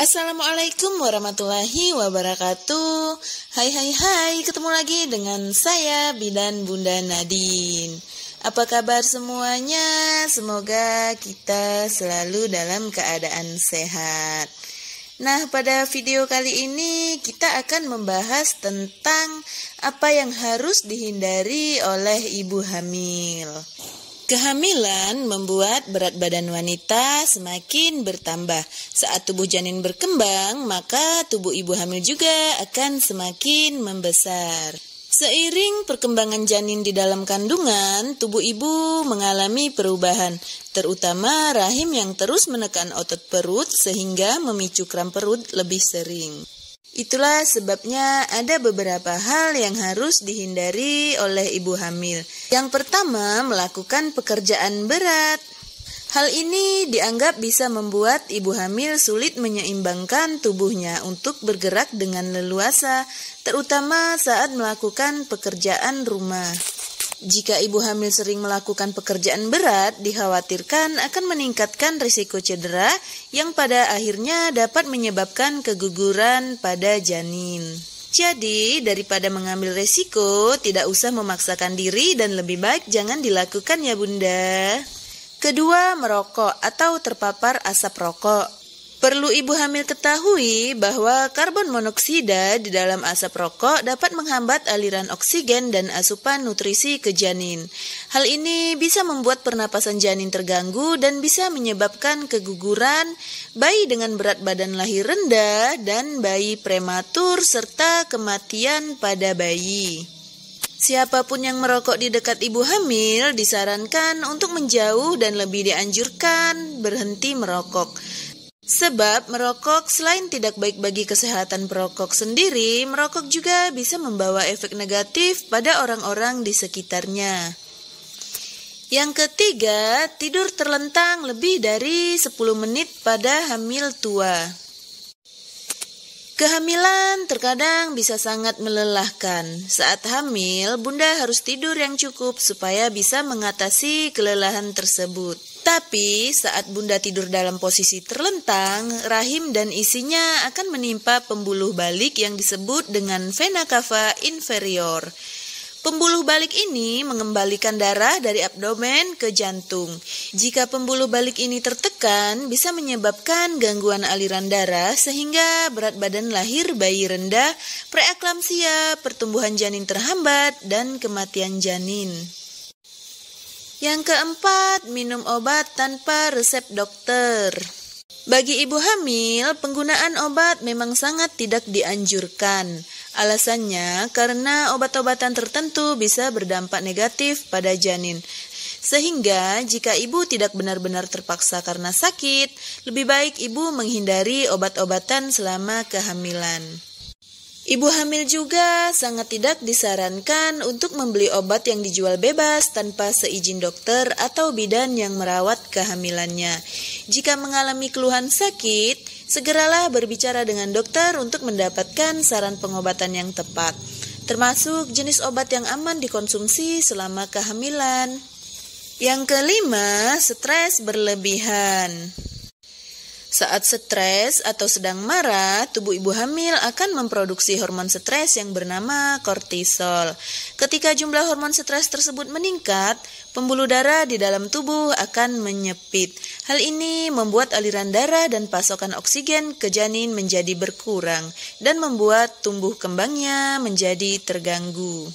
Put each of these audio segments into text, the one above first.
Assalamualaikum warahmatullahi wabarakatuh. Hai, ketemu lagi dengan saya Bidan Bunda Nadine. Apa kabar semuanya? Semoga kita selalu dalam keadaan sehat. Nah, pada video kali ini kita akan membahas tentang apa yang harus dihindari oleh ibu hamil. Kehamilan membuat berat badan wanita semakin bertambah. Saat tubuh janin berkembang, maka tubuh ibu hamil juga akan semakin membesar. Seiring perkembangan janin di dalam kandungan, tubuh ibu mengalami perubahan, terutama rahim yang terus menekan otot perut sehingga memicu kram perut lebih sering. Itulah sebabnya ada beberapa hal yang harus dihindari oleh ibu hamil. Yang pertama, melakukan pekerjaan berat. Hal ini dianggap bisa membuat ibu hamil sulit menyeimbangkan tubuhnya untuk bergerak dengan leluasa, terutama saat melakukan pekerjaan rumah. Jika ibu hamil sering melakukan pekerjaan berat, dikhawatirkan akan meningkatkan risiko cedera yang pada akhirnya dapat menyebabkan keguguran pada janin. Jadi, daripada mengambil risiko, tidak usah memaksakan diri dan lebih baik jangan dilakukan ya Bunda. Kedua, merokok atau terpapar asap rokok. Perlu ibu hamil ketahui bahwa karbon monoksida di dalam asap rokok dapat menghambat aliran oksigen dan asupan nutrisi ke janin. Hal ini bisa membuat pernapasan janin terganggu dan bisa menyebabkan keguguran, bayi dengan berat badan lahir rendah, dan bayi prematur serta kematian pada bayi. Siapapun yang merokok di dekat ibu hamil disarankan untuk menjauh dan lebih dianjurkan berhenti merokok. Sebab merokok selain tidak baik bagi kesehatan perokok sendiri, merokok juga bisa membawa efek negatif pada orang-orang di sekitarnya. Yang ketiga, tidur terlentang lebih dari 10 menit pada hamil tua. Kehamilan terkadang bisa sangat melelahkan. Saat hamil, Bunda harus tidur yang cukup supaya bisa mengatasi kelelahan tersebut. Tapi saat Bunda tidur dalam posisi terlentang, rahim dan isinya akan menimpa pembuluh balik yang disebut dengan vena cava inferior. Pembuluh balik ini mengembalikan darah dari abdomen ke jantung. Jika pembuluh balik ini tertekan, bisa menyebabkan gangguan aliran darah sehingga berat badan lahir bayi rendah, preeklamsia, pertumbuhan janin terhambat, dan kematian janin. Yang keempat, minum obat tanpa resep dokter. Bagi ibu hamil, penggunaan obat memang sangat tidak dianjurkan. Alasannya karena obat-obatan tertentu bisa berdampak negatif pada janin. Sehingga jika ibu tidak benar-benar terpaksa karena sakit, lebih baik ibu menghindari obat-obatan selama kehamilan. Ibu hamil juga sangat tidak disarankan untuk membeli obat yang dijual bebas tanpa seizin dokter atau bidan yang merawat kehamilannya. Jika mengalami keluhan sakit, segeralah berbicara dengan dokter untuk mendapatkan saran pengobatan yang tepat, termasuk jenis obat yang aman dikonsumsi selama kehamilan. Yang kelima, stres berlebihan. Saat stres atau sedang marah, tubuh ibu hamil akan memproduksi hormon stres yang bernama kortisol. Ketika jumlah hormon stres tersebut meningkat, pembuluh darah di dalam tubuh akan menyempit. Hal ini membuat aliran darah dan pasokan oksigen ke janin menjadi berkurang dan membuat tumbuh kembangnya menjadi terganggu.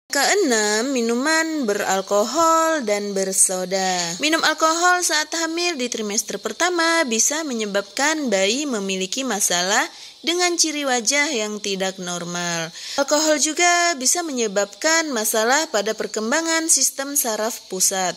Keenam, minuman beralkohol dan bersoda. Minum alkohol saat hamil di trimester pertama bisa menyebabkan bayi memiliki masalah dengan ciri wajah yang tidak normal. Alkohol juga bisa menyebabkan masalah pada perkembangan sistem saraf pusat.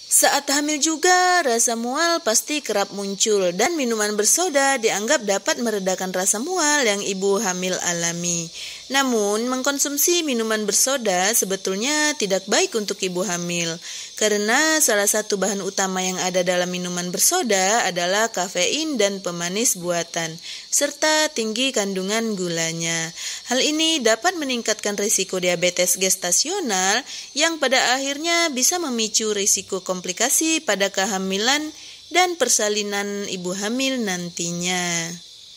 Saat hamil juga rasa mual pasti kerap muncul dan minuman bersoda dianggap dapat meredakan rasa mual yang ibu hamil alami. Namun, mengkonsumsi minuman bersoda sebetulnya tidak baik untuk ibu hamil karena salah satu bahan utama yang ada dalam minuman bersoda adalah kafein dan pemanis buatan serta tinggi kandungan gulanya. Hal ini dapat meningkatkan risiko diabetes gestasional yang pada akhirnya bisa memicu risiko komplikasi pada kehamilan dan persalinan ibu hamil nantinya.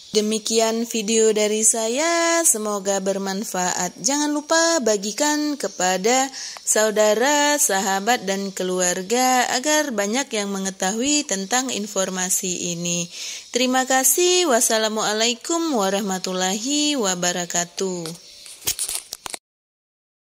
Demikian video dari saya, semoga bermanfaat. Jangan lupa bagikan kepada saudara, sahabat, dan keluarga agar banyak yang mengetahui tentang informasi ini. Terima kasih. Wassalamualaikum warahmatullahi wabarakatuh.